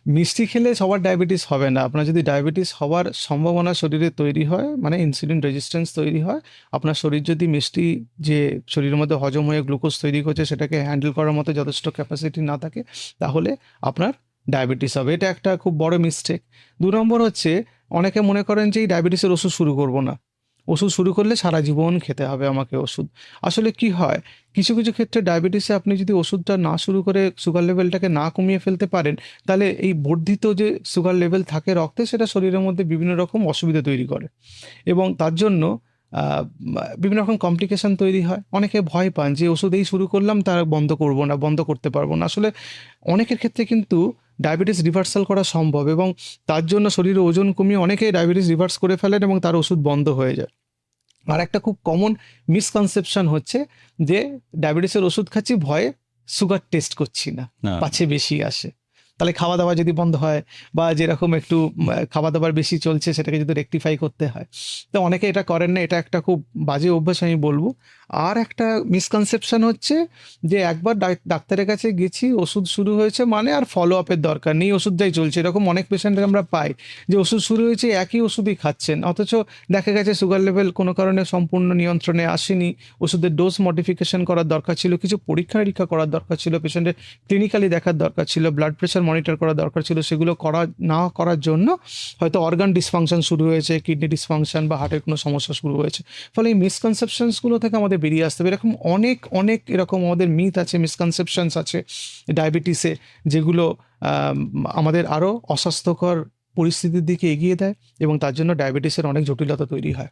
মিষ্টি খেলে সবার ডায়াবেটিস হবে না। আপনার যদি ডায়াবেটিস হওয়ার সম্ভাবনা শরীরে তৈরি হয়, মানে ইনসুলিন রেজিস্ট্যান্স তৈরি হয়, আপনার শরীর যদি মিষ্টি যে শরীরের মধ্যে হজম হয়ে গ্লুকোজ তৈরি করছে সেটাকে হ্যান্ডেল করার মতো যথেষ্ট ক্যাপাসিটি না থাকে, তাহলে আপনার ডায়াবেটিস হবে। এটা একটা খুব বড় মিস্টেক। ২ নম্বর হচ্ছে, অনেকে মনে করেন যে এই ডায়াবেটিসের ওষুধ শুরু করব না। ওষুধ শুরু করলে সারা জীবন খেতে হবে আমাকে ওষুধ। আসলে কি হয়, কিছু কিছু ক্ষেত্রে ডায়াবেটিসে আপনি যদি ওষুধটা না শুরু করে সুগার লেভেলটাকে না কমিয়ে ফেলতে পারেন, তাহলে এই বর্ধিত যে সুগার লেভেল থাকে রক্তে, সেটা শরীরের মধ্যে বিভিন্ন রকম অসুবিধা তৈরি করে এবং তার জন্য বিভিন্ন রকম কমপ্লিকেশন তৈরি হয়। অনেকে ভয় পান যে ওষুধ এই শুরু করলাম, তার বন্ধ করব না, বন্ধ করতে পারবো না। আসলে অনেকের ক্ষেত্রে কিন্তু ডায়াবেটিস রিভার্সাল করা সম্ভব এবং তার জন্য শরীরে ওজন কমিয়ে অনেকেই ডায়াবেটিস রিভার্স করে ফেলেন এবং তার ওষুধ বন্ধ হয়ে যায়। আর একটা খুব কমন মিসকনসেপশন হচ্ছে যে ডায়াবেটিসের ওষুধ খাচ্ছি ভয়ে সুগার টেস্ট করছি না, না, পাছে বেশি আসে। তাহলে খাওয়া দাওয়া যদি বন্ধ হয় বা যেরকম একটু খাওয়া দাওয়ার বেশি চলছে সেটাকে যদি রেকটিফাই করতে হয়, তো অনেকে এটা করেন না। এটা একটা খুব বাজে অভ্যাস আমি বলবো। আর একটা মিসকনসেপশন হচ্ছে যে একবার ডাক্তারের কাছে গেছি, ওষুধ শুরু হয়েছে মানে আর ফলো আপের দরকার নেই, ওষুধটাই চলছে। এরকম অনেক পেশেন্টকে আমরা পাই যে ওষুধ শুরু হয়েছে, একই ওষুধই খাচ্ছেন, অথচ দেখা গেছে সুগার লেভেল কোনো কারণে সম্পূর্ণ নিয়ন্ত্রণে আসেনি। ওষুধের ডোজ মডিফিকেশন করার দরকার ছিল, কিছু পরীক্ষা নিরীক্ষা করার দরকার ছিল, পেশেন্টের ক্লিনিক্যালি দেখার দরকার ছিল, ব্লাড প্রেশার মনিটর করার দরকার ছিল। সেগুলো না করার জন্য হয়তো অর্গান ডিসফাংশন শুরু হয়েছে, কিডনি ডিসফাংশন বা হার্টের কোনো সমস্যা শুরু হয়েছে। ফলে এই মিসকনসেপশনসগুলো থেকে আমাদের বেরিয়ে আসতে হবে। এরকম অনেক অনেক এরকম আমাদের মিথ আছে, মিসকনসেপশনস আছে ডায়াবেটিসে, যেগুলো আমাদের আরও অস্বাস্থ্যকর পরিস্থিতির দিকে এগিয়ে দেয় এবং তার জন্য ডায়াবেটিসের অনেক জটিলতা তৈরি হয়।